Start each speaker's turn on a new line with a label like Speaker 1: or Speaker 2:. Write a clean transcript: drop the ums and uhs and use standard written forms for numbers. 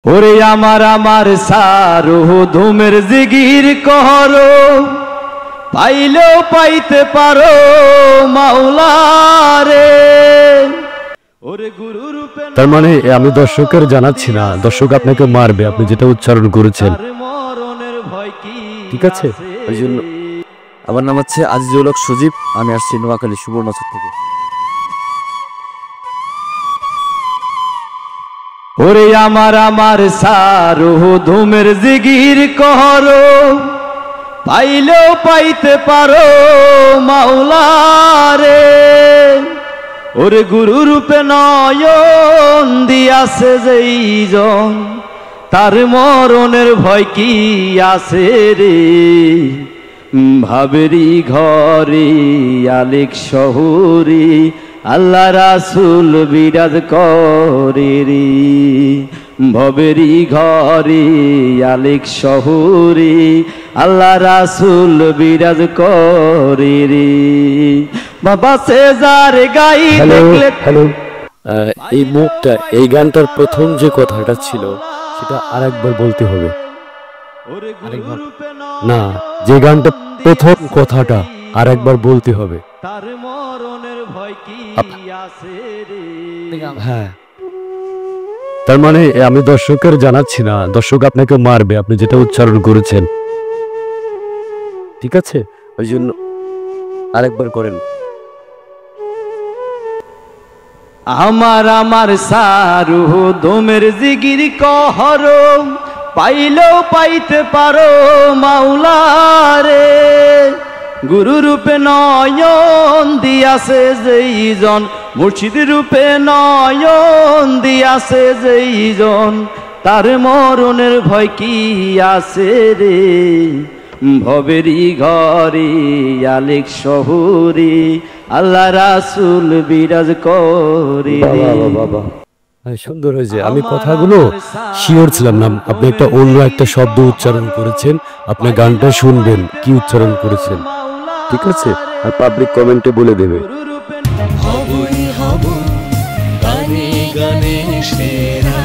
Speaker 1: ওরে আমার আমার সারু ধুমের জিগির কহরো পাইলেও পাইতে পারো মাওলারে। ওরে গুরু রূপে
Speaker 2: তার মানে আমি দর্শকের জানাচ্ছি না, দর্শক আপনাকে মারবে আপনি যেটা উচ্চারণ করেছেন,
Speaker 1: মরণের ভয় কি
Speaker 2: ঠিক আছে?
Speaker 3: ওই জন্য আমার নাম হচ্ছে আজিজুল হক সজীব, আমি আসছি নোয়াখালী সুবর্ণচর থেকে।
Speaker 1: ওরে আমার আমার সারু ধুমের জিগির কহরো পাইলেও পাইতে পারো মাওলারে। ওরে গুরু রূপে নয়ন দিয়াছে যেইজন তার মরণের ভয় কি আছে রে। ভাবেরি ঘরে আলেক শহরে আল্লাহ রাসূল বিরাজ করে রে। ভবেরি ঘরে আলেক শহরে আল্লাহ রাসূল বিরাজ করে রে। বাবা সেজার গাই দেখলে
Speaker 2: হ্যালো, এই মুখটা, এই গানটার প্রথম যে কথাটা ছিল সেটা আরেকবার বলতে হবে। না, যে গানটা প্রথম কথাটা আরেকবার বলতে হবে।
Speaker 1: তার মরণের ভয় কি আছে রে।
Speaker 2: হ্যাঁ, তার মানে আমি দর্শকের জানাচ্ছি না, দর্শক আপনাকে মারবে আপনি যেটা উচ্চারণ করেছেন, ঠিক আছে? ওই জন্য আরেকবার করেন।
Speaker 1: আমার আমার সারু দমের জিগির কহরো পাইলেও পাইতে পারো মাওলারে। গুরু রূপে নয়ন দিয়াছে যেইজন, মুর্শিদ রূপে নয়ন দিয়াছে যেইজন তার মরণের ভয় কি আছে রে। ভবেরি ঘরে আলেক শহরে আল্লাহ রাসূল বিরাজ করে রে।
Speaker 2: বাবা সুন্দর হয়েছে। আমি কথাগুলো শিওর ছিলাম না, আপনি একটা অন্য একটা শব্দ উচ্চারণ করেছেন, আপনি গানটা শুনবেন কি উচ্চারণ করেছেন, ঠিক আছে? আর পাবলিক কমেন্টে বলে দেবে।
Speaker 4: হবই হব গানে গানে সেরা।